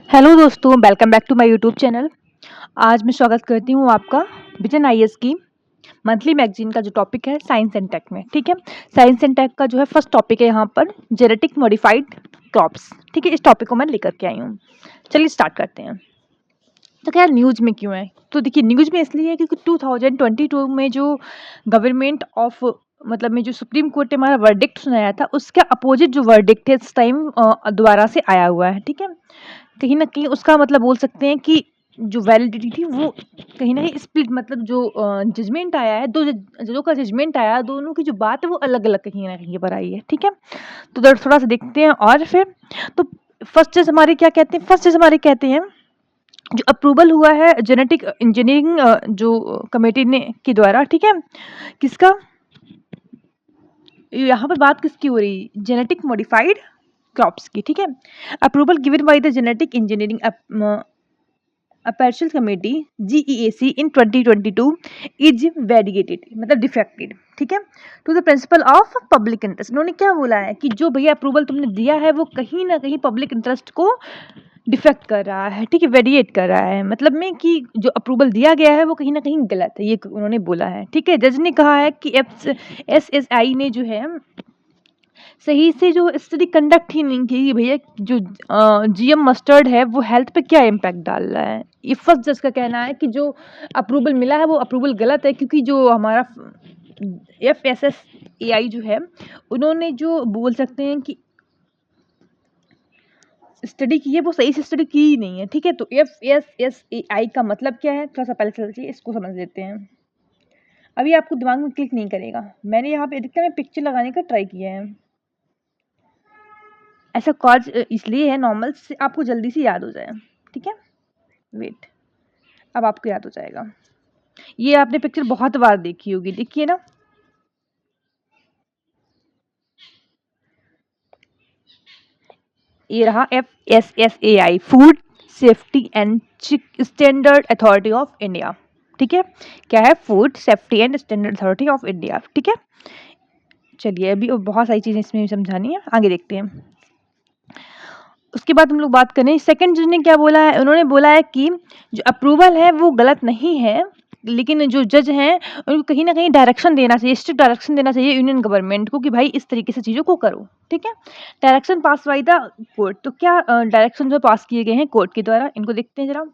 Hello दोस्तों, welcome back to my YouTube channel. आज मैं स्वागत करती हूँ आपका विजन आईएएस की मंथली मैगजीन का जो टॉपिक है साइंस एंड टेक में। ठीक है, साइंस एंड टेक का जो है फर्स्ट टॉपिक है यहाँ पर जेनेटिक मॉडिफाइड क्रॉप्स। ठीक है, इस टॉपिक को मैं लेकर के आई हूँ। चलिए स्टार्ट करते हैं। तो क्या न्यूज़ में क्यों है? तो देखिए, न्यूज़ में इसलिए है क्योंकि 2022 में जो गवर्नमेंट ऑफ मतलब में जो सुप्रीम कोर्ट ने हमारा वर्डिक्ट सुनाया था, उसका अपोजिट जो वर्डिक्ट है इस टाइम दोबारा से आया हुआ है। ठीक है, कहीं न कहीं उसका मतलब बोल सकते हैं कि जो वैलिडिटी थी वो कहीं न कहीं स्प्लिट, मतलब जो जजमेंट आया है, 2 जजों का जजमेंट आया है, दोनों की जो बात है वो अलग-अलग कहीं न कहीं पर आई है। ठीक है? तो थोड़ा-सा देखते हैं और फिर तो फर्स्ट जज हमारे क्या कहते हैं? फर्स्ट जज हमारे कहते हैं जो अप्रूवल हुआ है जेनेटिक इंजीनियरिंग जो कमेटी ने के द्वारा। ठीक है? किसका? यहाँ पर बात किसकी हो रही है? जेनेटिक मॉडिफाइड क्रॉप्स की। ठीक है? Approval given by the genetic engineering Appellate Committee GEAC in 2022 is validated, मतलब डिफेक्टेड। ठीक है, to the principle of public interest. उन्होंने क्या बोला है कि जो भैया अप्रूवल तुमने दिया है वो कहीं ना कहीं पब्लिक इंटरेस्ट को डिफेक्ट कर रहा है। ठीक है, वेरिएट कर रहा है, मतलब में कि जो अप्रूवल दिया गया है वो कहीं ना कहीं गलत है, ये उन्होंने बोला है। ठीक है, जज ने कहा है कि SSI ने जो है सही से जो स्टडी कंडक्ट ही नहीं की भैया, जो जीएम मस्टर्ड है वो हेल्थ पे क्या इम्पैक्ट डाल रहा है। ये फर्स्ट जज का कहना है कि जो अप्रूवल मिला है वो अप्रूवल गलत है, क्योंकि जो हमारा FSSAI जो है उन्होंने जो बोल सकते हैं कि स्टडी की है वो सही से स्टडी की ही नहीं है। ठीक है, तो FSSAI का मतलब क्या है, थोड़ा सा पहले चलिए इसको समझ लेते हैं। अभी आपको दिमाग में क्लिक नहीं करेगा, मैंने यहाँ पे अधिकतर मैं पिक्चर लगाने का ट्राई किया है। ऐसा कॉज इसलिए है नॉर्मल से आपको जल्दी से याद हो जाए। ठीक है, वेट, अब आपको याद हो जाएगा। ये आपने पिक्चर बहुत बार देखी होगी, देखिए ना। ये रहा FSSAI, food safety and standard authority of India. ठीक है, क्या है? Food safety and standard authority of India. ठीक है, चलिए अभी और बहुत सारी चीज़ें इसमें समझानी है, आगे देखते हैं। उसके बाद हम लोग बात करें सेकंड जज ने क्या बोला है। उन्होंने बोला है कि जो अप्रूवल है वो गलत नहीं है, लेकिन जो जज हैं उनको कहीं ना कहीं डायरेक्शन देना चाहिए, स्ट्रिक्ट डायरेक्शन देना चाहिए यूनियन गवर्नमेंट को कि भाई इस तरीके से चीज़ों को करो। ठीक है, direction pass by the court. तो क्या डायरेक्शन जो पास किए गए हैं कोर्ट के द्वारा, इनको देखते हैं जरा।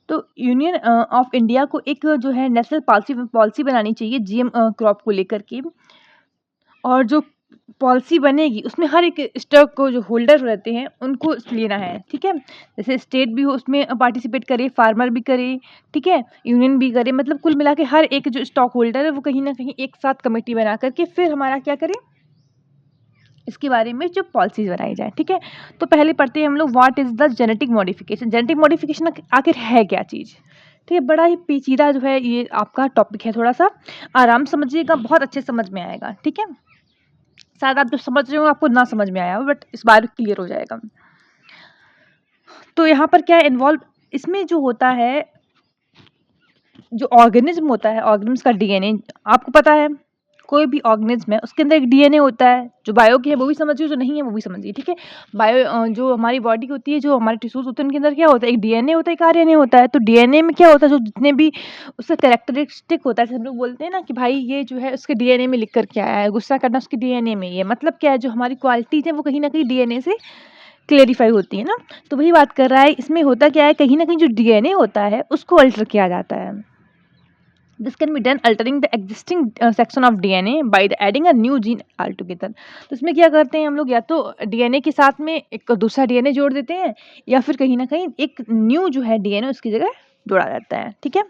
तो यूनियन ऑफ इंडिया को एक जो है नेशनल पॉलिसी बनानी चाहिए जीएम क्रॉप को लेकर के, और जो पॉलिसी बनेगी उसमें हर एक स्टॉक को जो होल्डर रहते हैं उनको लेना है। ठीक है, जैसे स्टेट भी हो उसमें पार्टिसिपेट करे, फार्मर भी करे, ठीक है, यूनियन भी करे, मतलब कुल मिला के हर एक जो स्टॉक होल्डर है वो कहीं ना कहीं एक साथ कमेटी बना करके फिर हमारा क्या करें, इसके बारे में जो पॉलिसीज बनाई जाए। ठीक है, तो पहले पढ़ते हैं हम लोग what is the genetic modification. Genetic modification आखिर है क्या चीज़? ठीक है, बड़ा ही पेचीदा जो है ये आपका टॉपिक है, थोड़ा सा आराम समझिएगा, बहुत अच्छे समझ में आएगा। ठीक है, शायद आप जो समझ रहे हो आपको ना समझ में आया हो, बट इस बार क्लियर हो जाएगा। तो यहाँ पर क्या इन्वॉल्व इसमें जो होता है, जो ऑर्गेनिज्म होता है, ऑर्गेनिज्म का डीएनए आपको पता है, कोई भी ऑर्गेनिज्म है उसके अंदर एक डीएनए होता है। जो बायो की है वो भी समझिए, जो नहीं है वो भी समझिए। ठीक है, बायो जो हमारी बॉडी की होती है, जो हमारे टिश्यूज होते हैं उनके अंदर क्या होता है, एक डीएनए होता है, एक आरएनए होता है। तो डीएनए में क्या होता है, जो जितने भी उसका कैरेक्टरिस्टिक होता है, जैसे हम लोग बोलते हैं ना कि भाई ये जो है उसके डीएनए में लिख कर के आया है, गुस्सा करना उसके डीएनए में ही है, मतलब क्या है, जो हमारी क्वालिटीज है वो कहीं ना कहीं डीएनए से क्लेरिफाई होती है ना। तो वही बात कर रहा है, इसमें होता क्या है, कहीं ना कहीं जो डीएनए होता है उसको अल्टर किया जाता है। This can be done altering the existing section of DNA by the adding a new gene altogether। तो इसमें क्या करते हैं हम लोग, या तो डीएनए के साथ में एक दूसरा डीएनए जोड़ देते हैं, या फिर कहीं ना कहीं एक न्यू जो है डीएनए उसकी जगह जोड़ा जाता है। ठीक है,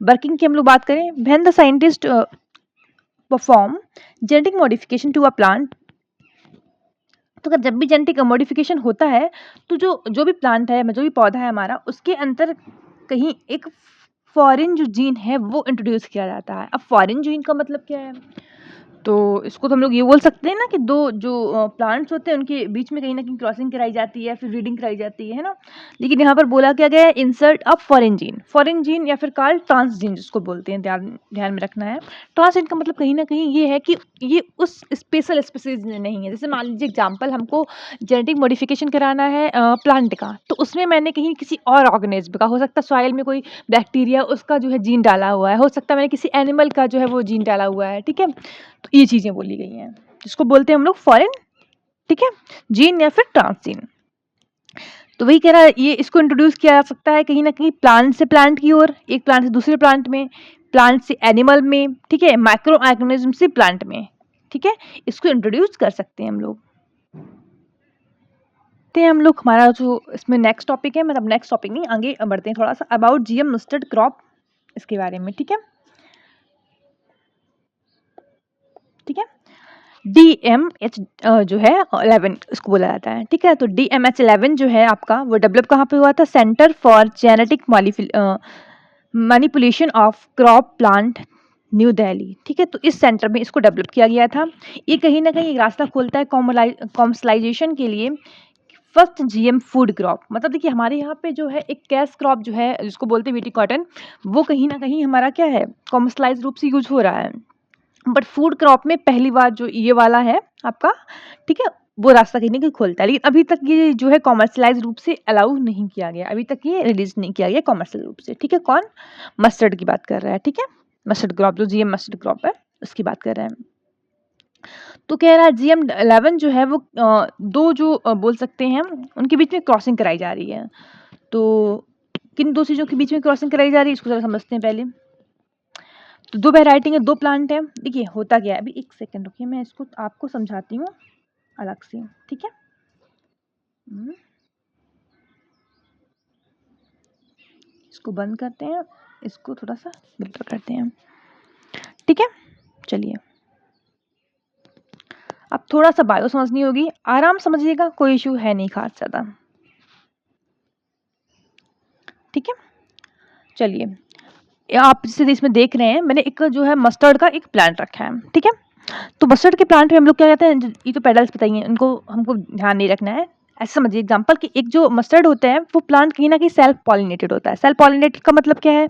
वर्किंग की हम लोग बात करें, when the scientist perform genetic modification to a plant. तो अगर जब भी जेनेटिक मॉडिफिकेशन होता है तो जो भी प्लांट है, जो भी पौधा है हमारा, उसके अंदर कहीं एक फॉरेन जो जीन है वो इंट्रोड्यूस किया जाता है। अब फॉरेन जीन का मतलब क्या है? तो इसको तो हम लोग ये बोल सकते हैं ना कि 2 जो प्लांट्स होते हैं उनके बीच में कहीं न कहीं क्रॉसिंग कराई जाती है, फिर ब्रीडिंग कराई जाती है ना? लेकिन यहाँ पर बोला क्या गया है, इंसर्ट अ फॉरेन जीन या फिर कॉल्ड ट्रांसजीन जिसको बोलते हैं, ध्यान ध्यान में रखना है। ट्रांसजीन का मतलब कहीं न कहीं ये है कि ये उस स्पेशल स्पीशीज़ में नहीं है। जैसे मान लीजिए एग्ज़ाम्पल हमको जेनेटिक मॉडिफ़िकेशन कराना है प्लांट का, तो उसमें मैंने कहीं किसी और ऑर्गेनिज़्म का, हो सकता है सॉइल में कोई बैक्टीरिया उसका जो है जीन डाला हुआ है, हो सकता है मैंने किसी एनिमल का जो है वो जीन डाला हुआ है, ठीक है? तो ये चीज़ें बोली गई हैं, जिसको बोलते हैं हम लोग फॉरेन, ठीक है? जीन या फिर ट्रांसजीन। तो वही कह रहा है, ये इसको इंट्रोड्यूस किया जा सकता है कहीं न कहीं प्लांट से प्लांट की ओर, एक प्लांट से दूसरे प्लांट में, प्लांट से एनिमल में, ठीक है? माइक्रो ऑर्गेनिज़्म से प्लांट में, ठीक है? इसको इंट्रोड्यूस कर सकते हैं हम लोग। ते हम लोग हमारा जो इसमें नेक्स्ट टॉपिक है, मतलब नेक्स्ट टॉपिक नहीं, आगे बढ़ते हैं थोड़ा-सा अबाउट जीएम मस्टर्ड क्रॉप, इसके बारे में, ठीक है? ठीक है? डीएमएच जो है 11 इसको बोला जाता है, ठीक है? तो डीएमएच 11 जो है आपका, वो डेवलप कहाँ पे हुआ था? Centre for genetic manipulation of crop plant, new Delhi, ठीक है? तो इस सेंटर में इसको डेवलप किया गया था। ये कहीं न कहीं एक रास्ता खोलता है कॉमर्शियलाइजेशन के लिए, फर्स्ट जीएम फूड क्रॉप। मतलब देखिए हमारे यहाँ पे जो है एक कैश क्रॉप जो है जिसको बोलते हैं वीटी कॉटन, वो कहीं न कहीं हमारा क्या है, कॉमर्शियलाइज़ रूप से यूज़ हो रहा है। बट फूड क्रॉप में पहली बार जो ये वाला है आपका, ठीक है, वो रास्ता कहीं न कहीं खोलता है। लेकिन अभी तक ये जो है कॉमर्शियलाइज़ रूप से अलाउ नहीं किया गया। अभी तक ये रिलीज़ नहीं किया गया कॉमर्शियल रूप से, ठीक है? कौन? मस्टर्ड की बात कर रहा है, ठीक है? मस्टर्ड क्रॉप, जो जीएम मस्टर्ड क्रॉप है, उसकी बात कर रहे हैं। तो कह रहा है जीएम 11 जो है वो 2 जो बोल सकते हैं हम, उनके बीच में क्रॉसिंग कराई जा रही है। तो किन 2 चीज़ों के बीच में क्रॉसिंग कराई जा रही है, इसको ज़रा समझते हैं पहले। तो 2 वैरायटी है, 2 प्लांट है। देखिए होता क्या है, अभी 1 सेकंड रुकिए, मैं इसको आपको समझाती हूँ अलग से, ठीक है? इसको बंद करते हैं, इसको थोड़ा-सा फ़िल्टर करते हैं, ठीक है? चलिए। अब थोड़ा-सा बायो समझनी होगी, आराम समझिएगा, कोई इश्यू है नहीं ख़ास ज़्यादा। ठीक है? चलिए, आप जैसे इसमें देख रहे हैं, मैंने एक जो है मस्टर्ड का एक प्लांट रखा है, ठीक है? तो मस्टर्ड के प्लांट में हम लोग क्या कहते हैं, ये तो पेटल्स बताइए, इनको हमको ध्यान नहीं रखना है। ऐसे समझिए एग्जांपल कि एक जो मस्टर्ड होता है, वो प्लांट कहीं न कहीं सेल्फ पॉलिनेटेड होता है। सेल्फ पॉलिनेटेड का मतलब क्या है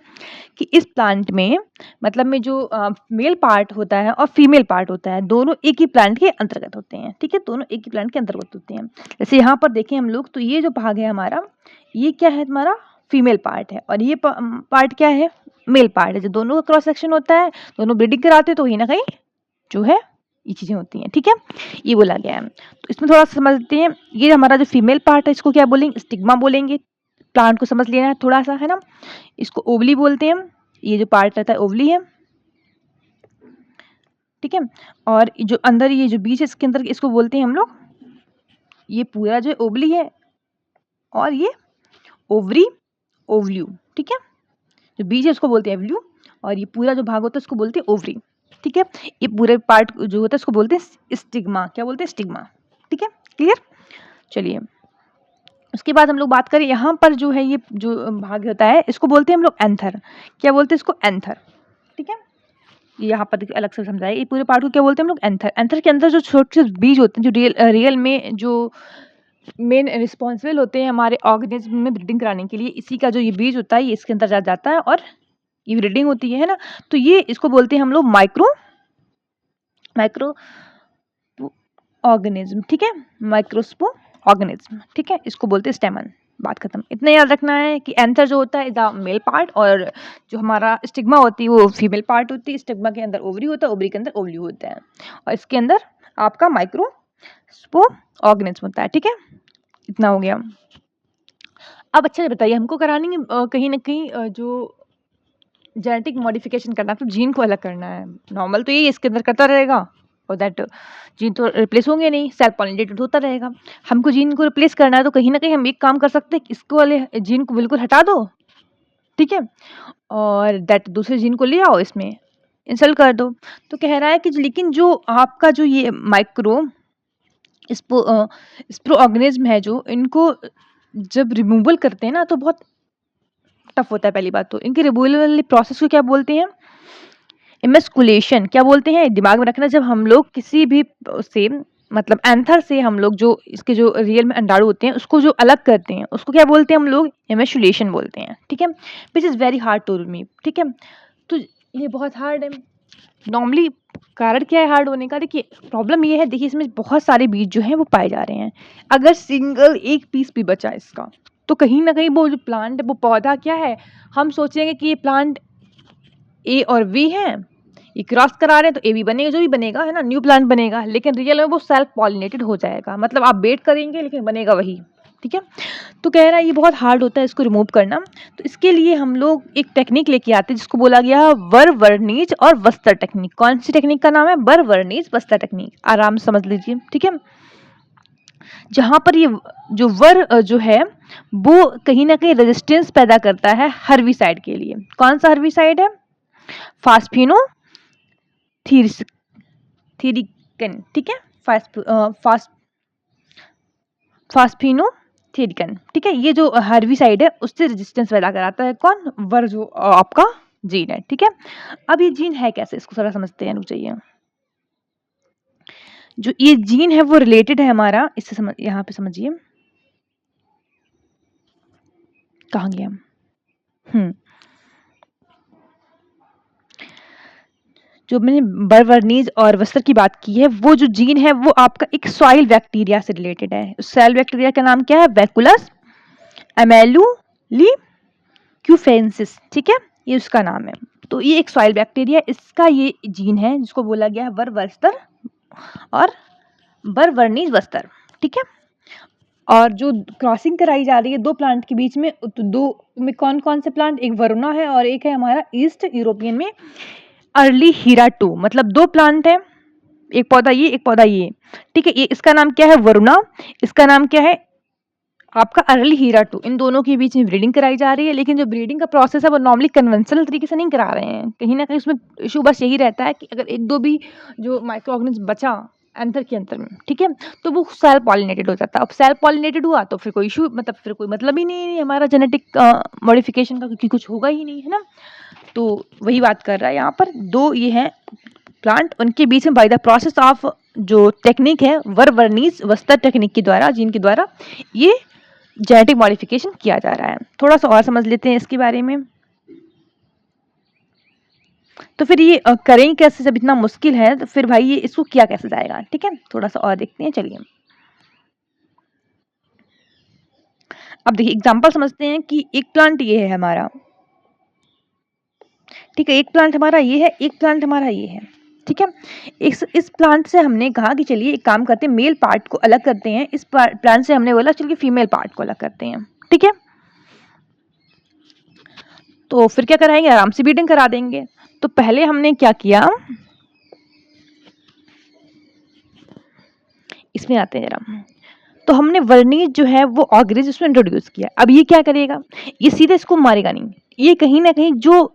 कि इस प्लांट में, मतलब में जो मेल पार्ट होता है और फीमेल पार्ट होता है, दोनों एक ही प्लांट के अंतर्गत होते हैं, ठीक है? दोनों एक ही प्लांट के अंतर्गत होते हैं। जैसे यहाँ पर देखें हम लोग, तो ये जो भाग है हमारा, ये क्या है हमारा? फीमेल पार्ट है, और ये पार्ट क्या है? मेल पार्ट है। जो दोनों का क्रॉस सेक्शन होता है, दोनों ब्रीडिंग कराते हैं, तो कहीं न कहीं जो है ये चीज़ें होती हैं, ठीक है? ये बोला गया है। तो इसमें थोड़ा समझते हैं, ये हमारा जो फीमेल पार्ट है, इसको क्या बोलेंगे? स्टिग्मा बोलेंगे। प्लांट को समझ लेना है थोड़ा-सा, है ना? इसको ओवली बोलते हैं हम, ये जो पार्ट रहता है ओवली है, ठीक है? और जो अंदर ये जो बीज है, इसके अंदर इसको बोलते हैं हम लोग, ये पूरा जो ओवली है, और ये ओवरी, ओवल्यू, ठीक है? जो बीज है उसको बोलते हैं एवल्यू, और ये पूरा जो भाग होता है उसको बोलते हैं ओवरी, ठीक है? ये पूरे पार्ट जो होता है उसको बोलते हैं स्टिग्मा। क्या बोलते हैं? स्टिग्मा, ठीक है? क्लियर? चलिए, उसके बाद हम लोग बात करें, यहाँ पर जो है ये जो भाग होता है, इसको बोलते हैं हम लोग एंथर। क्या बोलते हैं इसको? एंथर, ठीक है? ये यहाँ पर अलग से समझाया, ये पूरे पार्ट को क्या बोलते हैं हम लोग? एंथर। एंथर के अंदर जो छोटे से बीज होते हैं, जो रियल में जो मेन रिस्पॉन्सिबल होते हैं हमारे ऑर्गेनिज्म में ब्रीडिंग कराने के लिए, इसी का जो ये बीज होता है, ये इसके अंदर जाता है और ये ब्रीडिंग होती है ना? तो ये इसको बोलते हैं हम लोग माइक्रो ऑर्गेनिज्म, ठीक है? माइक्रोस्पो ऑर्गेनिज्म, ठीक है? इसको बोलते हैं स्टेमन। बात खत्म। इतना याद रखना है कि एंथर जो होता है इज द मेल पार्ट, और जो हमारा स्टिग्मा होती है वो फीमेल पार्ट होती है। स्टिग्मा के अंदर ओवरी होता है, ओवरी के अंदर ओवल्यू होता है, और इसके अंदर आपका माइक्रोस्पो ऑर्गेनिज्म होता है, ठीक है? इतना हो गया। अब अच्छा ये बताइए, हमको करानी है कहीं न कहीं जो जेनेटिक मॉडिफिकेशन करना है, तो जीन को अलग करना है। नॉर्मल तो यही इसके अंदर करता रहेगा, और दैट जीन तो रिप्लेस होंगे नहीं, सेल्फ पॉलिनेटेड होता रहेगा। हमको जीन को रिप्लेस करना है, तो कहीं न कहीं हम एक काम कर सकते हैं कि इसको वाले जीन को बिल्कुल हटा दो, ठीक है? और दैट दूसरे जीन को ले आओ, इसमें इंसर्ट कर दो। तो कह रहा है कि लेकिन जो आपका जो ये स्प्रो ऑर्गेनिज्म है, जो इनको जब रिमूवल करते हैं ना, तो बहुत टफ होता है। पहली बात तो इनके रिमूवल वाली प्रोसेस को क्या बोलते हैं? इमस्कुलेशन क्या बोलते हैं, दिमाग में रखना, जब हम लोग किसी भी से मतलब एंथर से हम लोग जो इसके जो रियल में अंडाणु होते हैं उसको जो अलग करते हैं उसको क्या बोलते हैं हम लोग, इमस्कुलेशन बोलते हैं, ठीक है। Which is very hard to me, ठीक है। तो ये बहुत हार्ड है नॉर्मली। कारण क्या है हार्ड होने का, देखिए प्रॉब्लम ये है, देखिए इसमें बहुत सारे बीज जो हैं वो पाए जा रहे हैं। अगर सिंगल एक पीस भी बचा इसका तो कहीं ना कहीं वो जो प्लांट वो पौधा क्या है, हम सोचेंगे कि ये प्लांट ए और बी है, ये क्रॉस करा रहे हैं तो ए बी बनेगा, जो भी बनेगा है ना, न्यू प्लांट बनेगा, लेकिन रियल में वो सेल्फ पॉलिनेटेड हो जाएगा, मतलब आप वेट करेंगे लेकिन बनेगा वही, ठीक है। तो कह रहा है ये बहुत हार्ड होता है इसको रिमूव करना। तो इसके लिए हम लोग एक टेक्निक लेके आते हैं जिसको बोला गया है वर वर्नीज और वस्तर टेक्निक। कौन सी टेक्निक का नाम है, वर वर्नीज वस्तर टेक्निक, आराम से समझ लीजिए, ठीक है। जहाँ पर ये जो वर जो है वो कहीं ना कहीं रेजिस्टेंस पैदा करता है हर्बिसाइड के लिए। कौन सा हर्बिसाइड है, फास्फिनो थीरिकन, ठीक है, फास्फिनो थीरिकन, ठीक है। ये जो हर्बिसाइड है उससे रेजिस्टेंस पैदा कराता है कौन, वर जो आपका जीन है, ठीक है। अब ये जीन है कैसे, इसको थोड़ा समझते हैं, रुक जाइए। जो ये जीन है वो रिलेटेड है हमारा, इससे समझ, यहाँ पे समझिए, कहाँ गया, जो मैंने बरवर्नीज और वस्तर की बात की है, वो जो जीन है वो आपका एक सॉइल बैक्टीरिया से रिलेटेड है। सॉइल बैक्टीरिया का नाम क्या है, बैकुलस एमेलुली क्यूफेंसिस, ठीक है, ये उसका नाम है। तो ये एक सॉइल बैक्टीरिया, इसका ये जीन है जिसको बोला गया है बरवस्तर और बरवर्नीज वस्तर, ठीक है। और जो क्रॉसिंग कराई जा रही है दो प्लांट के बीच में, तो दो में कौन कौन से प्लांट, एक वरुणा है और एक है हमारा ईस्ट यूरोपियन में अर्ली हीरा 2, मतलब दो प्लांट है, एक पौधा ये एक पौधा ये, ठीक है। ये इसका नाम क्या है वरुणा, इसका नाम क्या है आपका अर्ली हीरा 2। इन दोनों के बीच में ब्रीडिंग कराई जा रही है, लेकिन जो ब्रीडिंग का प्रोसेस है वो नॉर्मली कन्वेंशनल तरीके से नहीं करा रहे हैं। कहीं ना कहीं उसमें इशू बस यही रहता है कि अगर एक दो भी जो माइक्रो ऑर्गेनिज्म बचा एंथर के अंतर में, ठीक है, तो वो सेल्फ पॉलिनेटेड हो जाता है। अब सेल्फ पॉलिनेटेड हुआ तो फिर कोई इशू, मतलब फिर कोई मतलब ही नहीं हमारा जेनेटिक मॉडिफिकेशन का, क्योंकि कुछ होगा ही नहीं, है ना। तो वही बात कर रहा है यहाँ पर, दो ये हैं प्लांट, उनके बीच में बाय द प्रोसेस ऑफ जो टेक्निक है वर्नीज वस्तर टेक्निक के द्वारा, जीन के द्वारा ये जेनेटिक मॉडिफिकेशन किया जा रहा है। थोड़ा सा और समझ लेते हैं इसके बारे में। तो फिर ये करेंगे कैसे, जब इतना मुश्किल है तो फिर भाई ये इसको किया कैसे जाएगा, ठीक है। थोड़ा सा और देखते हैं, चलिए। अब देखिए एग्जांपल समझते हैं कि एक प्लांट ये है हमारा, ठीक है, एक प्लांट हमारा ये है, एक प्लांट हमारा ये है, ठीक है। इस प्लांट से हमने कहा कि चलिए एक काम करते हैं, मेल पार्ट को अलग करते हैं। इस प्लांट से हमने बोला चलिए फीमेल पार्ट को अलग करते हैं, ठीक है। तो फिर क्या कराएंगे, आराम से ब्रीडिंग करा देंगे। तो पहले हमने क्या किया, इसमें आते हैं जरा। तो हमने वर्नीज जो है वो ऑर्गेनिज्म उसमें इंट्रोड्यूस किया। अब ये क्या करेगा, ये सीधे इसको मारेगा नहीं, ये कहीं ना कहीं जो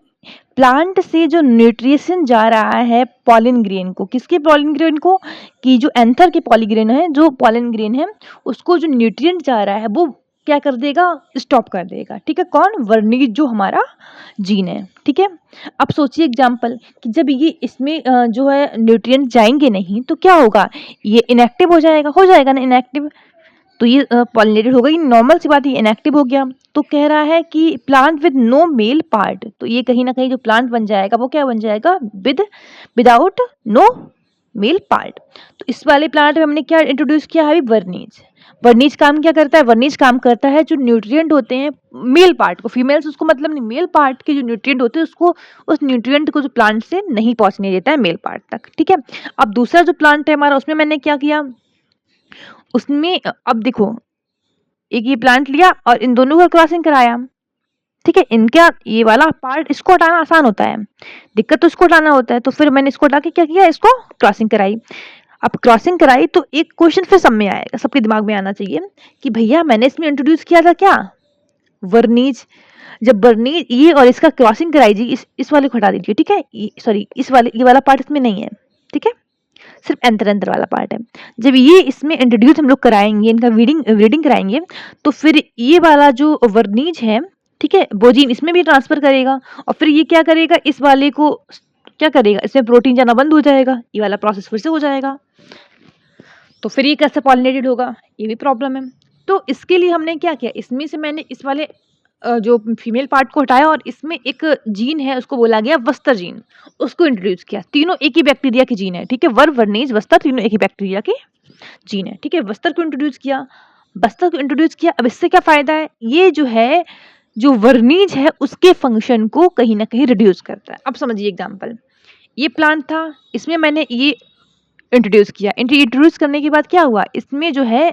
प्लांट से जो न्यूट्रिशन जा रहा है पॉलन ग्रेन को, किसके पॉलन ग्रेन को, कि जो एंथर के पॉलीग्रेन है, जो पॉलन ग्रेन है उसको जो न्यूट्रिएंट जा रहा है वो क्या कर देगा, स्टॉप कर देगा, ठीक है। कौन, वर्नीज जो हमारा जीन है, ठीक है। अब सोचिए एग्जाम्पल कि जब ये इसमें जो है न्यूट्रिएंट जाएंगे नहीं तो क्या होगा, ये इनएक्टिव हो जाएगा ना इनएक्टिव, तो ये पॉलिनेटेड होगा, ये नॉर्मल सी बात है, इनएक्टिव हो गया। तो कह रहा है कि plant with no male part, तो ये कहीं ना कहीं जो प्लांट बन जाएगा वो क्या बन जाएगा, विदाउट नो मेल पार्ट। तो इस वाले प्लांट में हमने क्या इंट्रोड्यूस किया है, वर्नीज। वर्नीज काम क्या करता है, वर्नीज काम करता है जो न्यूट्रिएंट होते हैं मेल पार्ट को, फीमेल्स उसको मतलब नहीं, मेल पार्ट के जो न्यूट्रिएंट होते हैं उसको, उस न्यूट्रिएंट को जो प्लांट से नहीं पहुंचने देता है मेल पार्ट तक, ठीक है। अब दूसरा जो प्लांट है हमारा, उसमें मैंने क्या किया, उसमें अब देखो एक ये प्लांट लिया और इन दोनों का क्रॉसिंग कराया, ठीक है। इनका ये वाला पार्ट इसको हटाना आसान होता है, दिक्कत तो इसको हटाना होता है। तो फिर मैंने इसको हटा के क्या किया, इसको क्रॉसिंग कराई। अब क्रॉसिंग कराई तो एक क्वेश्चन फिर सब में आएगा, सबके दिमाग में आना चाहिए कि भैया मैंने इसमें इंट्रोड्यूस किया था क्या, वर्नीज। जब वर्नीज ये और इसका क्रॉसिंग कराई जी, इस वाले को हटा दीजिए, ठीक है, सॉरी इस वाले, ये वाला पार्ट इसमें नहीं है, ठीक है, सिर्फ अंतर वाला पार्ट है। जब ये इसमें इंट्रोड्यूस हम लोग कराएंगे, इनका रीडिंग कराएंगे, तो फिर ये वाला जो वर्नीज है, ठीक है, वो जीन इसमें भी ट्रांसफर करेगा और फिर ये क्या करेगा, इस वाले को क्या करेगा, इसमें प्रोटीन जाना बंद हो जाएगा, ये वाला प्रोसेस फिर से हो जाएगा। तो फिर ये कैसे पॉलिनेटेड होगा, ये भी प्रॉब्लम है। तो इसके लिए हमने क्या किया, इसमें से मैंने इस वाले जो फीमेल पार्ट को हटाया और इसमें एक जीन है उसको बोला गया वस्तर जीन, उसको इंट्रोड्यूस किया। तीनों एक ही बैक्टीरिया के जीन है, ठीक है, वर्णेज वस्तर तीनों एक ही बैक्टीरिया के जीन है, ठीक है। वस्तर को इंट्रोड्यूस किया, बस्तर को इंट्रोड्यूस किया। अब इससे क्या फायदा है, ये जो है जो वर्नीज है उसके फंक्शन को कहीं ना कहीं रिड्यूस करता है। अब समझिए एग्जाम्पल, ये प्लांट था, इसमें मैंने ये इंट्रोड्यूस किया, इंट्रोड्यूस करने के बाद क्या हुआ, इसमें जो है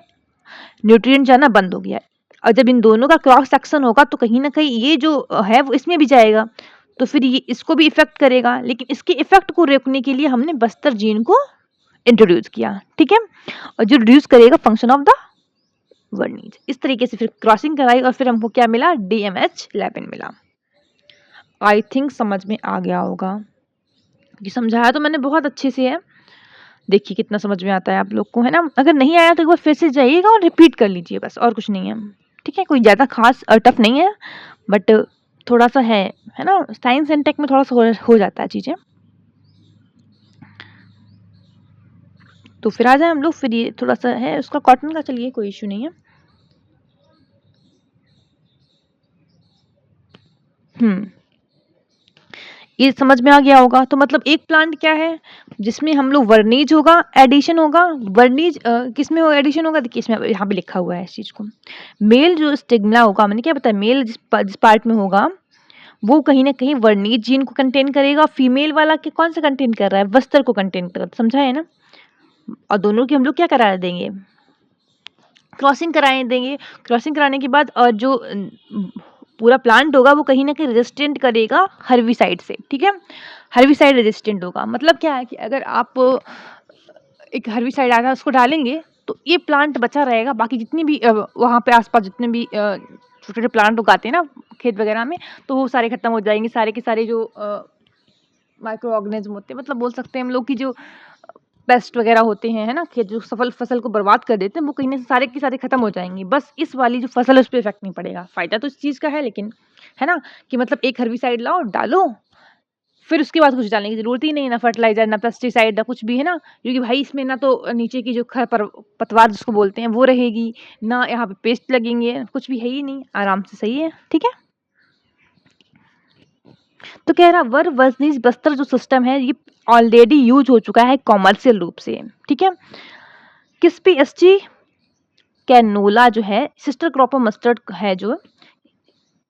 न्यूट्रिएंट जाना बंद हो गया। और जब इन दोनों का क्रॉस सेक्शन होगा तो कहीं ना कहीं ये जो है वो इसमें भी जाएगा, तो फिर ये इसको भी इफेक्ट करेगा। लेकिन इसके इफेक्ट को रोकने के लिए हमने बस्तर जीन को इंट्रोड्यूस किया, ठीक है, और जो रिड्यूस करेगा फंक्शन ऑफ द वर्नीज। इस तरीके से फिर क्रॉसिंग कराई और फिर हमको क्या मिला, DMH11 मिला। आई थिंक समझ में आ गया होगा, कि समझाया तो मैंने बहुत अच्छे से है। देखिए कितना समझ में आता है आप लोग को, है ना। अगर नहीं आया तो एक बार फिर से जाइएगा और रिपीट कर लीजिए, बस और कुछ नहीं है, ठीक है। कोई ज़्यादा खास और टफ नहीं है, बट थोड़ा सा है ना, साइंस एंड टेक में थोड़ा सा हो जाता है चीज़ें। तो फिर आ जाए हम लोग, फिर ये थोड़ा सा है उसका कॉटन का, चलिए कोई इशू नहीं है। ये समझ में आ गया होगा। तो मतलब एक प्लांट क्या है जिसमें हम लोग वर्नीज होगा, एडिशन होगा। वर्नीज किसमें हो एडिशन होगा, देखिए इसमें यहाँ पे लिखा हुआ है इस चीज को। मेल जो स्टिग्मा होगा, मैंने क्या बताया, मेल जिस पार्ट में होगा वो कहीं ना कहीं वर्नीज जीन को कंटेन करेगा। फीमेल वाला के कौन सा कंटेन कर रहा है, वस्तर को कंटेन कर रहा है, समझा है ना। और दोनों की हम लोग क्या करा देंगे, क्रॉसिंग कराए देंगे। क्रॉसिंग कराने के बाद और जो पूरा प्लांट होगा वो कहीं ना कहीं रेजिस्टेंट करेगा हर्बिसाइड से, ठीक है। हर्बिसाइड रेजिस्टेंट होगा, मतलब क्या है कि अगर आप एक हर्बिसाइड आता है उसको डालेंगे तो ये प्लांट बचा रहेगा। बाकी जितनी भी वहाँ पे आसपास जितने भी छोटे छोटे प्लांट उगाते हैं ना खेत वगैरह में, तो वो सारे खत्म हो जाएंगे। सारे के सारे जो माइक्रो ऑर्गेनिज्म होते हैं, मतलब बोल सकते हैं हम लोग की जो पेस्ट वगैरह होते हैं, है ना, खेत जो फसल को बर्बाद कर देते हैं, वो कहीं ना सारे के सारे खत्म हो जाएंगे। बस इस वाली जो फसल है उस पर इफेक्ट नहीं पड़ेगा। फायदा तो इस चीज़ का है, लेकिन है ना कि मतलब एक हर्बिसाइड लाओ डालो, फिर उसके बाद कुछ डालने की जरूरत ही नहीं, ना फर्टिलाइजर ना पेस्टिसाइड ना कुछ भी, है ना। क्योंकि भाई इसमें ना तो नीचे की जो पतवार जिसको बोलते हैं वो रहेगी, ना यहाँ पे पेस्ट लगेंगे, कुछ भी है ही नहीं, आराम से सही है, ठीक है। तो कह रहा वर्नीज बस्तर जो सिस्टम है ये ऑलरेडी यूज हो चुका है कॉमर्शियल रूप से, ठीक है। किस्पी एसटी कैनोला जो है सिस्टर क्रॉप ऑफ मस्टर्ड है जो,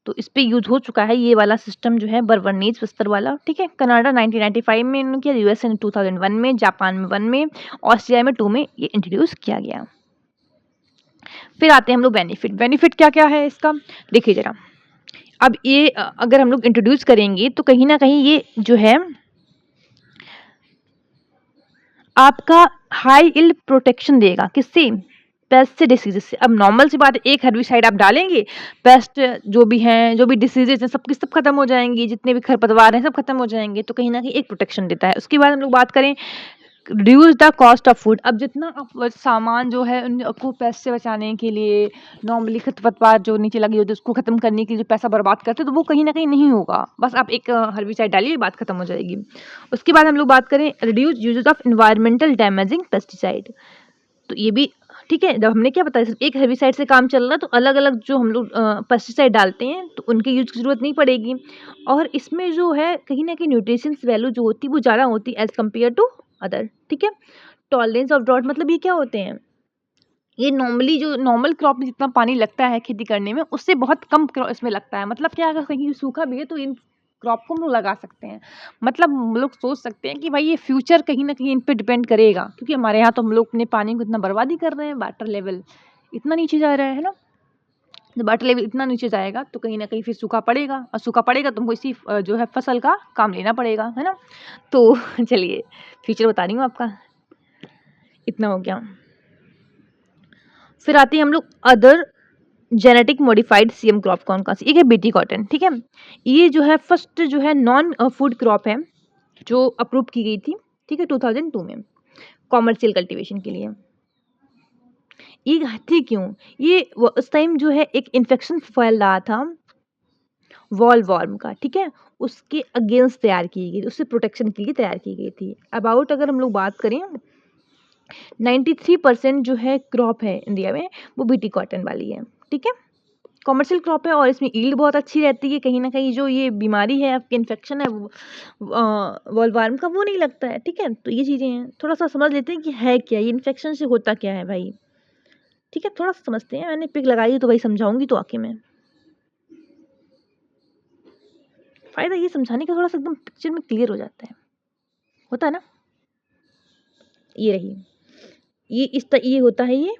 तो इस पे यूज हो चुका है ये वाला सिस्टम जो है वर्नीज बस्तर वाला, ठीक है। कनाडा 1995 में इन्होंने किया, यूएस 2001 में, जापान में 1 में, ऑस्ट्रेलिया में 2 में ये इंट्रोड्यूस किया गया। फिर आते हैं हम लोग बेनिफिट क्या क्या है इसका, देखिए जरा। अब ये अगर हम लोग इंट्रोड्यूस करेंगे तो कहीं ना कहीं ये जो है आपका हाई इल्ड प्रोटेक्शन देगा, किससे, पेस्ट से, डिसीजेस से। अब नॉर्मल सी बात है, एक हर्बिसाइड आप डालेंगे, पेस्ट जो भी हैं, जो भी डिसीजेस हैं, सब खत्म हो जाएंगी, जितने भी खरपतवार हैं सब खत्म हो जाएंगे। तो कहीं ना कहीं एक प्रोटेक्शन देता है। उसके बाद हम लोग बात करें reduce the cost of food. अब जितना आप सामान जो है उनको पेस्ट से बचाने के लिए, नॉर्मली खरपतवार जो नीचे लगी होती है उसको खत्म करने के लिए जो पैसा बर्बाद करते हैं, तो वो कहीं ना कहीं नहीं होगा। बस आप एक हर्बिसाइड डालिए, बात खत्म हो जाएगी। उसके बाद हम लोग बात करें reduce uses of environmental damaging pesticide, तो ये भी ठीक है। जब हमने क्या बताया, सिर्फ एक हेर्बिसाइड से काम चल रहा है, तो अलग अलग जो हम लोग पेस्टिसाइड डालते हैं तो उनके यूज की जरूरत नहीं पड़ेगी। और इसमें जो है कहीं ना कहीं न्यूट्रिशंस वैल्यू जो होती है वो ज़्यादा होती है एज कम्पेयर टू अदर, ठीक है। टॉलरेंस ऑफ ड्रॉट, मतलब ये क्या होते हैं, ये नॉर्मली जो नॉर्मल क्रॉप में जितना पानी लगता है खेती करने में उससे बहुत कम इसमें लगता है। मतलब क्या, अगर कहीं सूखा भी है तो इन क्रॉप को हम लोग लगा सकते हैं। मतलब हम लोग सोच सकते हैं कि भाई ये फ्यूचर कहीं ना कहीं इन पे डिपेंड करेगा, क्योंकि हमारे यहाँ तो हम लोग अपने पानी को इतना बर्बादी कर रहे हैं, वाटर लेवल इतना नीचे जा रहा है ना। जब वाटर लेवल इतना नीचे जाएगा तो कहीं ना कहीं फिर सूखा पड़ेगा, और सूखा पड़ेगा तो हमको इसी जो है फसल का काम लेना पड़ेगा, है ना। तो चलिए फ्यूचर बता रही हूँ आपका, इतना हो गया। फिर आते हैं हम लोग other genetic modified CM crop कौन कौन सी, एक है बीटी कॉटन, ठीक है। ये जो है फर्स्ट जो है नॉन फूड क्रॉप है जो अप्रूव की गई थी, ठीक है, 2002 में कॉमर्शियल कल्टीवेशन के लिए। ये थी क्यों, ये उस टाइम जो है एक इन्फेक्शन फैल रहा था वॉलवॉर्म का, ठीक है, उसके अगेंस्ट तैयार की गई, उससे प्रोटेक्शन के लिए तैयार की गई थी। अबाउट अगर हम लोग बात करें 93% जो है क्रॉप है इंडिया में वो बीटी कॉटन वाली है, ठीक है, कॉमर्शियल क्रॉप है और इसमें यील्ड बहुत अच्छी रहती है। कहीं ना कहीं जो ये बीमारी है आपकी इन्फेक्शन है वॉलवार्म का वो नहीं लगता है, ठीक है। तो ये चीज़ें हैं, थोड़ा सा समझ लेते हैं कि है क्या ये इन्फेक्शन से होता क्या है भाई, ठीक है, थोड़ा सा समझते हैं। मैंने पिक लगाई है तो भाई समझाऊंगी तो आके मैं, फायदा ये समझाने का थोड़ा सा एकदम पिक्चर में क्लियर हो जाता है, होता है ना। ये रही, ये होता है ये,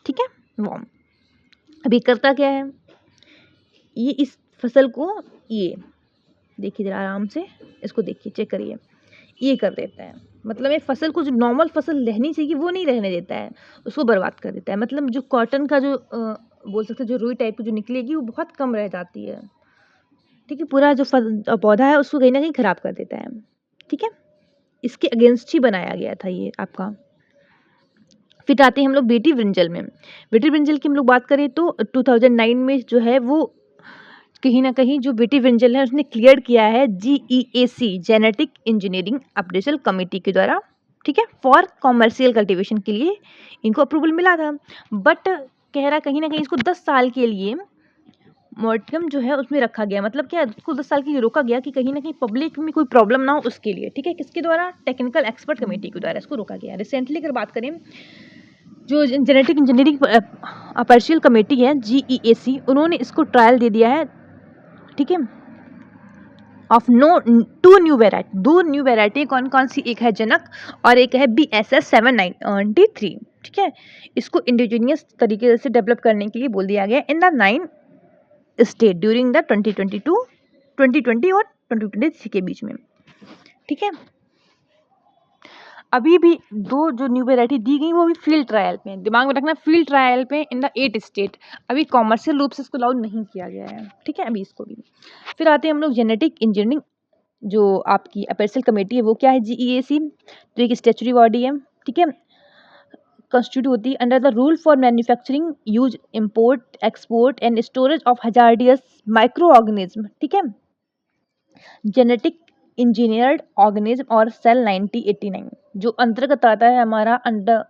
ठीक है, वॉर्म। अभी करता क्या है ये, इस फसल को ये देखिए जरा आराम से, इसको देखिए, चेक करिए, ये कर देता है। मतलब एक फसल को जो नॉर्मल फसल रहनी चाहिए वो नहीं रहने देता है, उसको बर्बाद कर देता है। मतलब जो कॉटन का जो बोल सकते हैं जो रुई टाइप की जो निकलेगी वो बहुत कम रह जाती है, ठीक है, पूरा जो पौधा है उसको कहीं ना कहीं खराब कर देता है, ठीक है। इसके अगेंस्ट ही बनाया गया था ये आपका। फिर आते हैं हम लोग बेटी ब्रिंजल में। बेटी ब्रिंजल की हम लोग बात करें तो 2009 में जो है वो कहीं ना कहीं जो बेटी ब्रिंजल है उसने क्लियर किया है GEAC जेनेटिक इंजीनियरिंग अपरेशल कमेटी के द्वारा, ठीक है, फॉर कॉमर्शियल कल्टीवेशन के लिए इनको अप्रूवल मिला था। बट कह रहा कहीं ना कहीं इसको 10 साल के लिए मोरटम जो है उसमें रखा गया। मतलब क्या, उसको 10 साल के लिए रोका गया कि कहीं ना कहीं पब्लिक में कोई प्रॉब्लम ना हो उसके लिए, ठीक है। किसके द्वारा? टेक्निकल एक्सपर्ट कमेटी के द्वारा इसको रोका गया। रिसेंटली अगर बात करें जो जेनेटिक इंजीनियरिंग अपरेशल कमेटी है GEAC, उन्होंने इसको ट्रायल दे दिया है, ठीक है, of two new variety, 2 new variety. कौन कौन सी? एक है जनक और एक है BSS 793, ठीक है। इसको इंडिजिनियस तरीके से डेवलप करने के लिए बोल दिया गया in the 9 state during the 2020 और 2023 के बीच में, ठीक है। अभी भी 2 जो न्यू वेराइटी दी गई वो अभी फील्ड ट्रायल पे, दिमाग में रखना, फील्ड ट्रायल पे इन द 8 स्टेट। अभी कॉमर्शियल रूप से इसको अलाउ नहीं किया गया है, ठीक है, अभी इसको भी। फिर आते हैं हम लोग जेनेटिक इंजीनियरिंग, जो आपकी अपरेशल कमेटी है वो क्या है? GEAC, जो एक स्टैच्यूटरी बॉडी है, ठीक है, कंस्टिट्यूट होती है under the rule for manufacturing use import export and storage of hazardous micro organism, ठीक है, जेनेटिक इंजीनियर्ड ऑर्गेनिज्म और सेल 9089 जो अंतर्गत आता है हमारा अंडर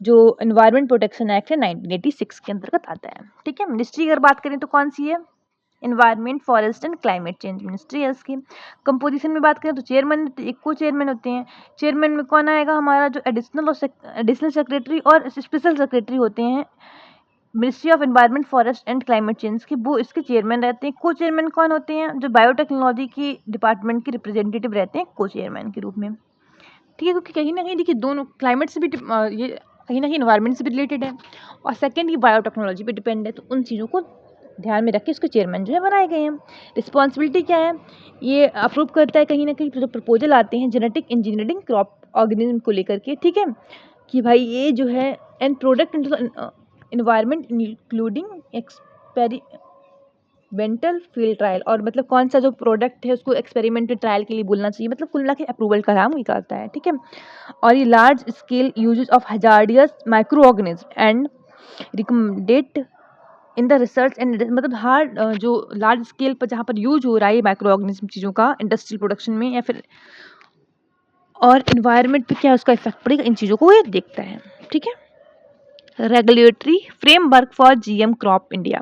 जो एनवायरमेंट प्रोटेक्शन एक्ट है 1986 के अंतर्गत आता है, ठीक है। मिनिस्ट्री अगर बात करें तो कौन सी है? Environment forest and climate change ministry है इसकी। कंपोजिशन में बात करें तो चेयरमैन, एक को चेयरमैन होते हैं। चेयरमैन में कौन आएगा? हमारा जो एडिशनल सेक्रेटरी और स्पेशल सेक्रेटरी होते हैं ministry of environment forest and climate change के, वो इसके चेयरमैन रहते हैं। को चेयरमैन कौन होते हैं? जो बायोटेक्नोलॉजी की डिपार्टमेंट के रिप्रेजेंटेटिव रहते हैं को चेयरमैन के रूप में, ठीक है। क्योंकि कहीं ना कहीं देखिए दोनों क्लाइमेट से भी ये कहीं ना कहीं एनवायरमेंट से भी रिलेटेड है और सेकेंड ये बायोटेक्नोलॉजी पे डिपेंड है, तो उन चीज़ों को ध्यान में रख के इसको चेयरमैन जो है बनाए गए हैं। रिस्पॉन्सिबिलिटी क्या है? ये अप्रूव करता है कहीं ना कहीं जो प्रपोजल आते हैं जेनेटिक इंजीनियरिंग क्रॉप ऑर्गेनिज्म को लेकर के, ठीक है, कि भाई ये जो है and product environment including experimental field trial, और मतलब कौन सा जो प्रोडक्ट है उसको एक्सपेरिमेंटल ट्रायल के लिए बोलना चाहिए, मतलब कुल मिला के अप्रूवल का काम ये करता है, ठीक है। और ये large scale uses of hazardous micro organism and recommended in the research and, मतलब हार्ड जो लार्ज स्केल पर जहाँ पर यूज हो रहा है ये माइक्रो ऑर्गेनिज्म चीज़ों का इंडस्ट्रियल प्रोडक्शन में या फिर और इन्वायरमेंट पे क्या उसका इफेक्ट पड़ेगा, इन चीज़ों को ये देखता है, ठीक है। Regulatory framework for GM crop India,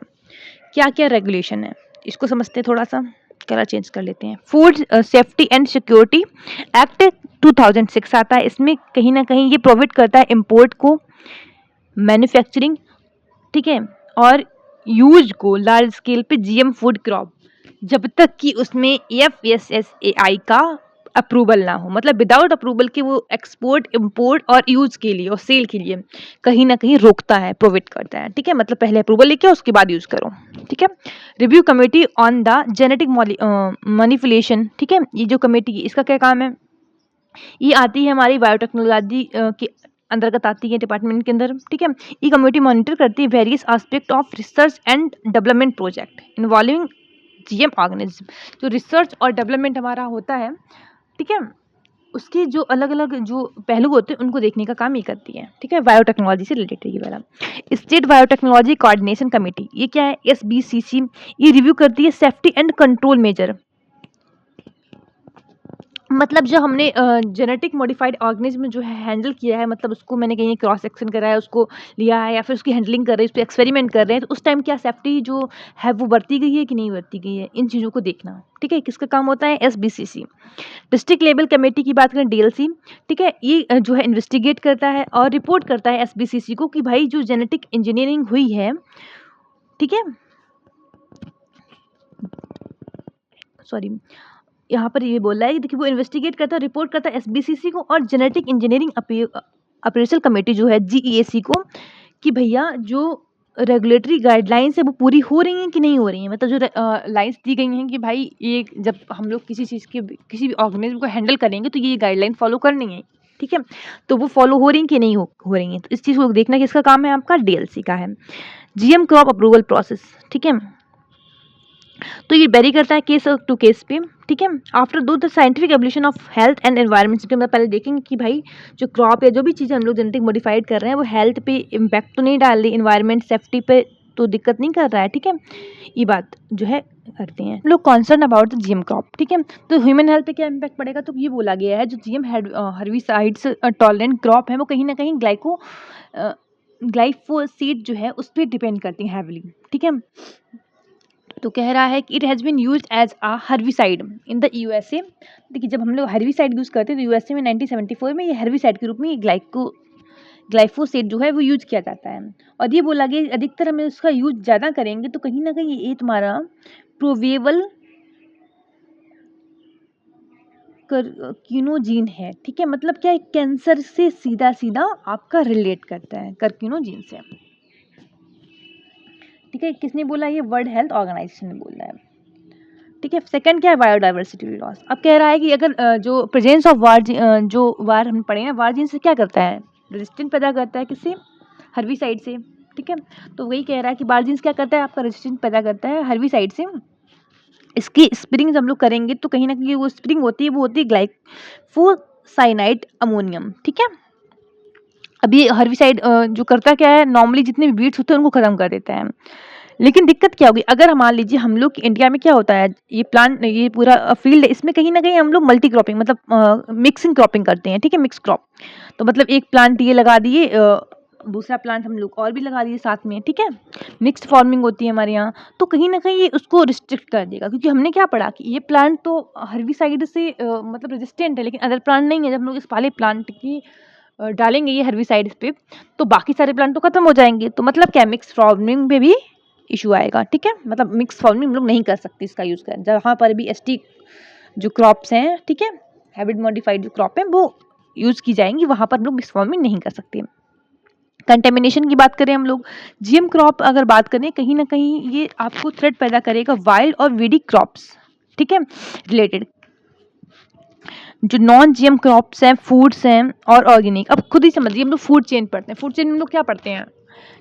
क्या क्या रेगुलेशन है इसको समझते हैं थोड़ा सा, कलर चेंज कर लेते हैं। Food safety and security act 2006 आता है, इसमें कहीं ना कहीं ये प्रोवाइड करता है इंपोर्ट को, मैन्युफैक्चरिंग, ठीक है, और यूज को लार्ज स्केल पे GM फूड क्रॉप जब तक कि उसमें FSSAI का अप्रूवल ना हो, मतलब विदाउट अप्रूवल के वो एक्सपोर्ट इंपोर्ट और यूज के लिए और सेल के लिए कहीं ना कहीं रोकता है, प्रोवाइड करता है, ठीक है। मतलब पहले अप्रूवल लेके उसके बाद यूज करो, ठीक है। Review committee on the genetic manipulation, ठीक है, ये जो कमेटी इसका क्या काम है? ये आती है हमारी बायोटेक्नोलॉजी के अंतर्गत आती है डिपार्टमेंट के अंदर, ठीक है। ये कमेटी मॉनिटर करती है various aspect of research and development project involving GM organism. जो रिसर्च और डेवलपमेंट हमारा होता है, ठीक है, उसके जो अलग-अलग जो पहलू होते हैं उनको देखने का काम ये करती है, ठीक है? बायोटेक्नोलॉजी से रिलेटेड ये वाला। स्टेट बायोटेक्नोलॉजी कोऑर्डिनेशन कमिटी, ये क्या है? एसबीसीसी, ये रिव्यू करती है सेफ्टी एंड कंट्रोल मेजर। मतलब जो हमने जेनेटिक मॉडिफाइड ऑर्गेनिज्म जो है हैंडल किया है, मतलब उसको मैंने कहीं क्रॉस सेक्शन करा है, उसको लिया है या फिर उसकी हैंडलिंग कर रहे हैं, उस पे एक्सपेरिमेंट कर रहे हैं, तो उस टाइम क्या सेफ्टी जो है वो बरती गई है कि नहीं बरती गई है, इन चीज़ों को देखना, ठीक है? किसका काम होता है? एसबीसीसी। डिस्ट्रिक्ट लेवल कमेटी की बात करें, डीएलसी, ठीक है? ये जो है इन्वेस्टिगेट करता है और रिपोर्ट करता है एसबीसीसी को कि भाई जो जेनेटिक इंजीनियरिंग हुई है, ठीक है? सॉरी, यहाँ पर ये बोल रहा है कि देखिए वो इन्वेस्टिगेट करता है, रिपोर्ट करता है एसबीसीसी को और जेनेटिक इंजीनियरिंग अप्रेजल कमेटी जो है जीईएसी को, कि भैया जो रेगुलेटरी गाइडलाइंस है वो पूरी हो रही हैं कि नहीं हो रही हैं। मतलब जो लाइंस दी गई हैं कि भाई ये जब हम लोग किसी चीज़ के किसी भी ऑर्गेनिज्म को हैंडल करेंगे तो ये गाइडलाइन फॉलो करनी है, ठीक है? तो वो फॉलो हो रही हैं कि नहीं हो रही हैं। तो इस चीज़ को देखना किसका काम है? आपका डीएलसी का है। जीएम क्रॉप अप्रूवल प्रोसेस, ठीक है? तो ये वेरी करता है केस टू केस पे, ठीक है? After the scientific evolution of health and environment, मतलब पहले देखेंगे कि भाई जो क्रॉप या जो भी चीज़ हम लोग जेनेटिक मॉडिफाइड कर रहे हैं वो हेल्थ पे इम्पैक्ट तो नहीं डाल रही, एनवायरनमेंट सेफ्टी पे तो दिक्कत नहीं कर रहा है, ठीक है? ये बात जो है करते हैं लोग concern about the GM crop, ठीक है? तो ह्यूमन हेल्थ पे क्या इम्पैक्ट पड़ेगा? तो ये बोला गया है जो जीएम हर्बिसाइड्स टॉलरेंट क्रॉप है वो कहीं ना कहीं ग्लाइफोसेट जो है उस पर डिपेंड करती है हैवीली, ठीक है? तो कह रहा है कि it has been used as a herbicide in the USA. देखिए जब हम लोग हर्बिसाइड यूज़ करते हैं तो यूएसए में 1974 में ये हर्बिसाइड के रूप में ये ग्लाइफोसेट जो है वो यूज किया जाता है। और ये बोला गया अधिकतर हमें उसका यूज ज़्यादा करेंगे तो कहीं ना कहीं ये तुम्हारा प्रोवेबल कर्क्यूनोजीन है, ठीक है? मतलब क्या है, कैंसर से सीधा सीधा आपका रिलेट करता है कर्क्यूनोजीन से, ठीक है? किसने बोला? ये वर्ल्ड हेल्थ ऑर्गेनाइजेशन ने बोला है, ठीक है? सेकंड क्या है? Biodiversity loss. अब कह रहा है कि अगर जो प्रेजेंस ऑफ जो वार हम पढ़े हैं, वार जीन से क्या करता है? रेजिस्टेंट पैदा करता है, किससे? हर्बिसाइड से, ठीक है? तो वही कह रहा है कि वार जीन्स क्या करता है? आपका रेजिस्टेंट पैदा करता है हर्बिसाइड से। इसकी स्प्रिंग हम लोग करेंगे तो कहीं ना कहीं वो स्प्रिंग होती है, वो होती है ग्लाइफोसाइनाइड अमोनियम, ठीक है? अभी हर्बिसाइड जो करता क्या है, नॉर्मली जितने भी वीड्स होते हैं उनको खत्म कर देता है। लेकिन दिक्कत क्या होगी अगर मान लीजिए हम लोग इंडिया में क्या होता है, ये प्लांट ये पूरा फील्ड है, इसमें कहीं ना कहीं हम लोग मल्टी क्रॉपिंग मतलब मिक्सिंग क्रॉपिंग करते हैं, ठीक है? Mix crop. तो मतलब एक प्लांट ये लगा दिए, दूसरा प्लांट हम लोग और भी लगा दिए साथ में, ठीक है? मिक्स्ड फार्मिंग होती है हमारे यहाँ। तो कहीं ना कहीं ये उसको रिस्ट्रिक्ट कर देगा, क्योंकि हमने क्या पढ़ा कि ये प्लांट तो हर्बिसाइड से मतलब रेजिस्टेंट है, लेकिन अदर प्लांट नहीं है। जब हम लोग इस वाले प्लांट की डालेंगे ये हर्बिसाइड पे तो बाकी सारे प्लांट तो खत्म हो जाएंगे। तो मतलब क्या, मिक्स फार्मिंग में भी इशू आएगा, ठीक है? मतलब मिक्स फार्मिंग हम लोग नहीं कर सकते इसका यूज़ करें। जहाँ पर भी एसटी जो क्रॉप्स हैं, ठीक है, हाइब्रिड मॉडिफाइड जो क्रॉप है वो यूज़ की जाएंगी, वहाँ पर हम लोग मिक्स फार्मिंग नहीं कर सकते। कंटेमिनेशन की बात करें हम लोग, जीएम क्रॉप अगर बात करें कहीं ना कहीं ये आपको थ्रेट पैदा करेगा वाइल्ड और वीडी क्रॉप्स, ठीक है, रिलेटेड। जो नॉन जीएम क्रॉप्स हैं, फूड्स हैं और ऑर्गेनिक। अब खुद ही समझिए, हम लोग फूड चेन पढ़ते हैं। फूड चेन में हम लोग क्या पढ़ते हैं?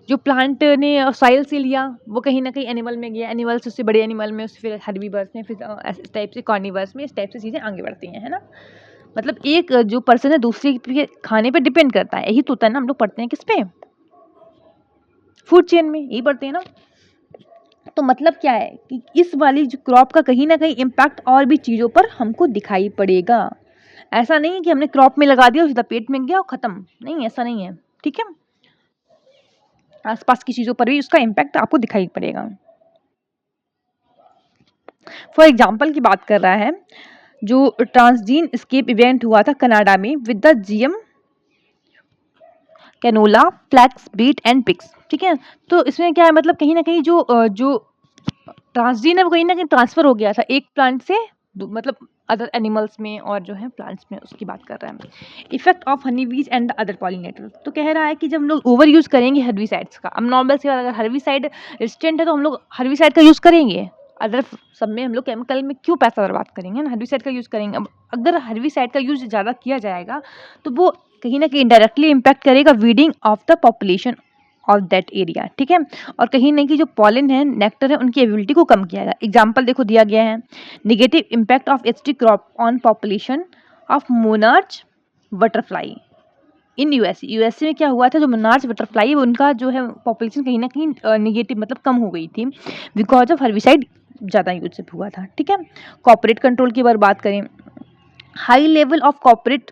जो प्लांट ने सॉइल से लिया वो कहीं ना कहीं एनिमल में गया, एनिमल से उससे बड़े एनिमल में, उससे फिर हर्बीवर्स में, फिर इस टाइप से कॉर्निवर्स में, इस टाइप से चीज़ें आगे बढ़ती हैं, है ना? मतलब एक जो पर्सन है दूसरे के खाने पे डिपेंड करता है, यही तो होता है ना। हम लोग पढ़ते हैं किस पे? फूड चेन में, यही पढ़ते हैं ना। तो मतलब क्या है कि इस वाली जो क्रॉप का कहीं ना कहीं इम्पैक्ट और भी चीज़ों पर हमको दिखाई पड़ेगा। ऐसा नहीं है कि हमने क्रॉप में लगा दिया, सीधा पेट में गया और ख़त्म, नहीं, ऐसा नहीं है, ठीक है? आसपास की चीज़ों पर भी उसका इम्पैक्ट आपको दिखाई पड़ेगा। फॉर एग्जाम्पल की बात कर रहा है, जो ट्रांसजीन एस्केप इवेंट हुआ था कनाडा में with the GM canola, flax, beet and pigs, ठीक है? तो इसमें क्या है, मतलब कहीं ना कहीं जो ट्रांसजीन है वो कहीं ना कहीं ट्रांसफर हो गया था एक प्लांट से मतलब अदर एनिमल्स में और जो है प्लांट्स में, उसकी बात कर रहा है। इफेक्ट ऑफ हनी बीज एंड अदर पॉलिनेटर्स। तो कह रहा है कि जब हम लोग ओवर यूज़ करेंगे हर्बिसाइड्स का, अब नॉर्मल सी बात, अगर हर्बिसाइड रेजिस्टेंट है तो हम लोग हर्बिसाइड का यूज़ करेंगे, अदर सब में हम लोग केमिकल में क्यों पैसा बर्बाद करेंगे ना, हर्बिसाइड का यूज़ करेंगे। अब अगर हर्बिसाइड का यूज़ ज़्यादा किया जाएगा तो वो कहीं ना कहीं इनडायरेक्टली इम्पैक्ट करेगा weeding of the population of that area, ठीक है? और कहीं ना कहीं जो पॉलन है, नेक्टर है, उनकी एबिलिटी को कम किया जाएगा। एग्जाम्पल देखो दिया गया है, negative impact of HT crop on population of monarch butterfly in USA में क्या हुआ था, जो मोनार्च बटरफ्लाई है उनका जो है पॉपुलेशन कहीं ना कहीं निगेटिव मतलब कम हो गई थी बिकॉज ऑफ हर्बिसाइड ज़्यादा यूज हुआ था। ठीक है, कॉर्पोरेट कंट्रोल की बार बात करें, high level of corporate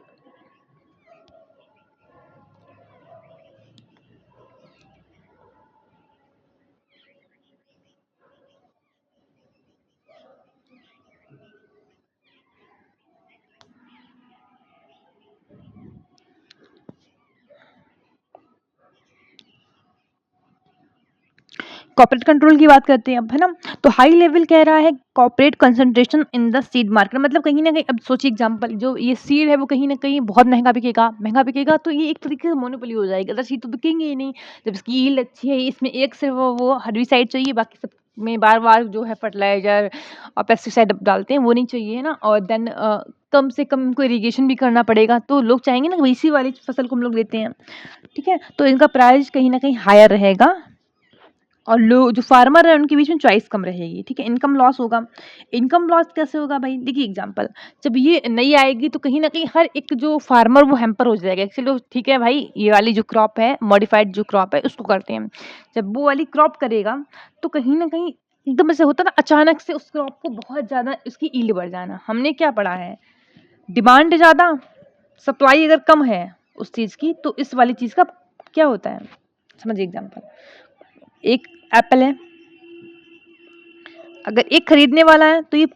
corporate control की बात करते हैं अब, है ना। तो हाई लेवल कह रहा है corporate concentration in the seed market, मतलब कहीं ना कहीं अब सोचिए एग्जांपल, जो ये सीड है वो कहीं ना कहीं बहुत महंगा बिकेगा तो ये एक तरीके से मोनोपोली हो जाएगी, अदर सीड तो बिकेंगे ही नहीं। जब इसकी यील्ड अच्छी है, इसमें एक सिर्फ वो हर्बिसाइड चाहिए, बाकी सब में बार बार जो है फर्टिलाइजर और पेस्टिसाइड डालते हैं वो नहीं चाहिए, है ना। और देन कम से कम इनको इरीगेशन भी करना पड़ेगा, तो लोग चाहेंगे ना इसी वाली फसल को हम लोग लेते हैं। ठीक है, तो इनका प्राइस कहीं ना कहीं हायर रहेगा और लोग जो फार्मर है उनके बीच में चॉइस कम रहेगी। ठीक है, इनकम लॉस होगा। इनकम लॉस कैसे होगा भाई, देखिए एग्जांपल, जब ये नहीं आएगी तो कहीं ना कहीं हर एक जो फार्मर वो हैम्पर हो जाएगा। चलो ठीक है भाई, ये वाली जो क्रॉप है, मॉडिफाइड जो क्रॉप है उसको करते हैं। जब वो वाली क्रॉप करेगा तो कहीं ना कहीं एकदम ऐसे होता ना, अचानक से उस क्रॉप को बहुत ज़्यादा उसकी ईल्ड बढ़ जाना। हमने क्या पढ़ा है, डिमांड ज़्यादा, सप्लाई अगर कम है उस चीज़ की, तो इस वाली चीज़ का क्या होता है, समझिए एग्जांपल, एक एप्पल है, अगर एक खरीदने वाला है तो ये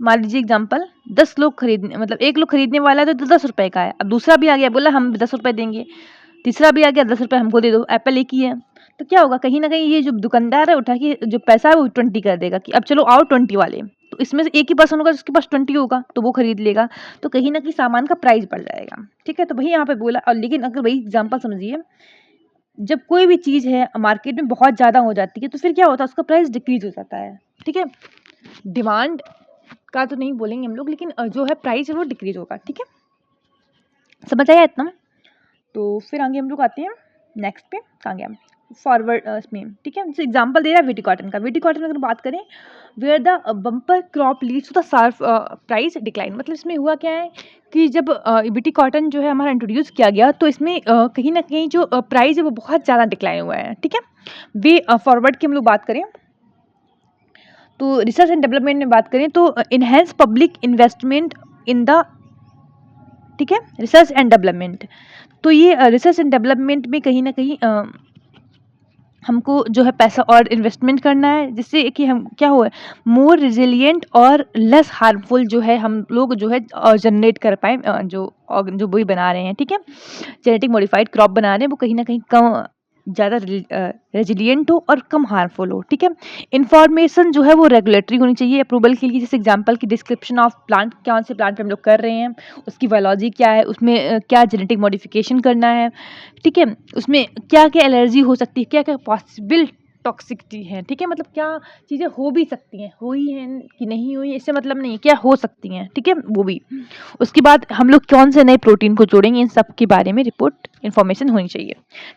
मान लीजिए एग्जांपल 10 लोग खरीदने, मतलब एक लोग खरीदने वाला है तो 10 रुपए का है। अब दूसरा भी आ गया, बोला हम 10 रुपए देंगे, तीसरा भी आ गया 10 रुपए हमको दे दो, एप्पल एक ही है। तो क्या होगा, कहीं ना कहीं ये जो दुकानदार है उठा के जो पैसा है वो 20 कर देगा कि अब चलो आओ 20 वाले, तो इसमें से एक ही पर्सन होगा जिसके पास 20 होगा तो वो खरीद लेगा, तो कहीं ना कहीं सामान का प्राइस बढ़ जाएगा। ठीक है, तो वही यहाँ पे बोला। और लेकिन अगर वही एग्जाम्पल समझिए, जब कोई भी चीज़ है मार्केट में बहुत ज़्यादा हो जाती है तो फिर क्या होता है, उसका प्राइस डिक्रीज हो जाता है। ठीक है, डिमांड का तो नहीं बोलेंगे हम लोग, लेकिन जो है प्राइस है वो डिक्रीज होगा। ठीक है, समझ आया इतना। तो फिर आगे हम लोग आते हैं नेक्स्ट पे, कहाँ गया, फॉरवर्ड इसमें। ठीक है, जैसे एग्जांपल दे रहा है वीटी कॉटन का। वीटी कॉटन अगर बात करें, where the bumper crop leads to the sharp price decline, मतलब इसमें हुआ क्या है कि जब वीटी कॉटन जो है हमारा इंट्रोड्यूस किया गया तो इसमें कहीं ना कहीं जो प्राइस है वो बहुत ज़्यादा डिक्लाइन हुआ है। ठीक है, वे फॉरवर्ड की हम लोग बात करें तो रिसर्च एंड डेवलपमेंट में बात करें तो enhance public investment in the, ठीक है, रिसर्च एंड डेवलपमेंट। तो ये रिसर्च एंड डेवलपमेंट में कहीं ना कहीं हमको जो है पैसा और इन्वेस्टमेंट करना है, जिससे कि हम क्या हो, मोर रिजिलियंट और लेस हार्मफुल जो है हम लोग जो है जनरेट कर पाए, जो वही बना रहे हैं। ठीक है, जेनेटिक मॉडिफाइड क्रॉप बना रहे हैं वो कहीं ना कहीं कम ज़्यादा रेजिलियंट हो और कम हार्मफुल हो। ठीक है, इन्फॉर्मेशन जो है वो रेगुलेटरी होनी चाहिए अप्रूवल के लिए, जैसे एग्जांपल की डिस्क्रिप्शन ऑफ प्लांट, कौन से प्लांट पे हम लोग कर रहे हैं, उसकी बायोलॉजी क्या है, उसमें क्या जेनेटिक मॉडिफिकेशन करना है। ठीक है, उसमें क्या क्या एलर्जी हो सकती है, क्या क्या पॉसिबल टॉक्सिसिटी है। ठीक है, मतलब क्या चीज़ें हो भी सकती हैं, हुई हैं कि नहीं हुई, इससे मतलब नहीं, क्या हो सकती हैं। ठीक है, वो भी। उसके बाद हम लोग कौन से नए प्रोटीन को जोड़ेंगे, इन सब के बारे में रिपोर्ट इन्फॉर्मेशन होनी चाहिए।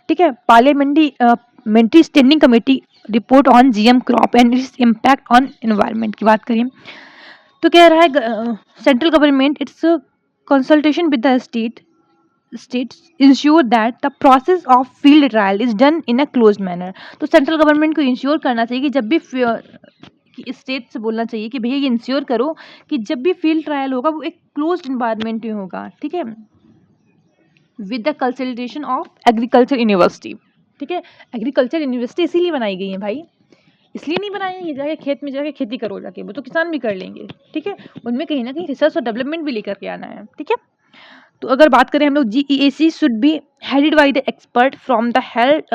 ठीक है, parliamentary standing committee report on GM crop and its impact on environment की बात करें तो कह रहा है central government it's consultation with the states ensure that the process of field trial is done in a closed manner। तो central government को ensure करना चाहिए कि जब भी कि स्टेट से बोलना चाहिए कि भैया ये इंश्योर करो कि जब भी फील्ड ट्रायल होगा वो एक क्लोज्ड इन्वायरमेंट में होगा। ठीक है, with the consultation of agriculture university. ठीक है, एग्रीकल्चर यूनिवर्सिटी इसीलिए बनाई गई है भाई, इसलिए नहीं बनाई है, ये जाके खेत में जाके खेती करो जाके, वो तो किसान भी कर लेंगे। ठीक है, उनमें कहीं ना कहीं रिसर्च और डेवलपमेंट भी लेकर के आना है। ठीक है, तो अगर बात करें हम लोग GEAC should be headed by the expert from the health.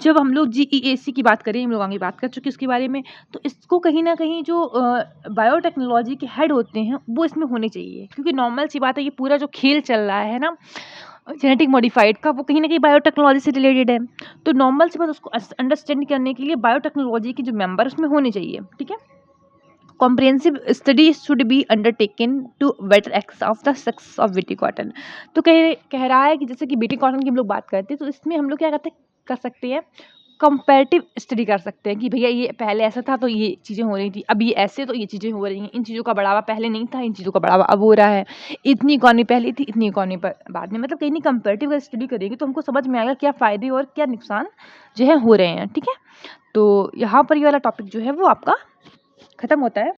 जब हम लोग GEAC की बात करें, हम लोग आगे बात कर चुके इसके बारे में, तो इसको कहीं ना कहीं जो बायोटेक्नोलॉजी के हेड होते हैं वो इसमें होने चाहिए, क्योंकि नॉर्मल सी बात है, ये पूरा जो खेल चल रहा है ना जेनेटिक मॉडिफाइड का, वो कहीं ना कहीं बायोटेक्नोलॉजी से रिलेटेड है। तो नॉर्मल सी बात, उसको अंडरस्टैंड करने के लिए बायोटेक्नोलॉजी के जो मेंबर उसमें होने चाहिए। ठीक है, comprehensive study should be undertaken to better access of the success of BT cotton। तो कह रहा है कि जैसे कि BT कॉटन की हम लोग बात करते हैं तो इसमें हम लोग क्या कर सकते हैं, कंपैरेटिव स्टडी कर सकते हैं कि भैया ये पहले ऐसा था तो ये चीज़ें हो रही थी, अब ये ऐसे तो ये चीज़ें हो रही हैं, इन चीज़ों का बढ़ावा पहले नहीं था, इन चीज़ों का बढ़ावा अब हो रहा है, इतनी इकॉनमी पहले थी, इतनी इकॉनमी प बाद में। मतलब कहीं न कंपैरेटिव अगर स्टडी करेंगे तो हमको समझ में आएगा क्या फ़ायदे और क्या नुकसान जो है हो रहे हैं, ठीक है? तो यहाँ पर ये वाला टॉपिक जो है वो आपका खत्म होता है।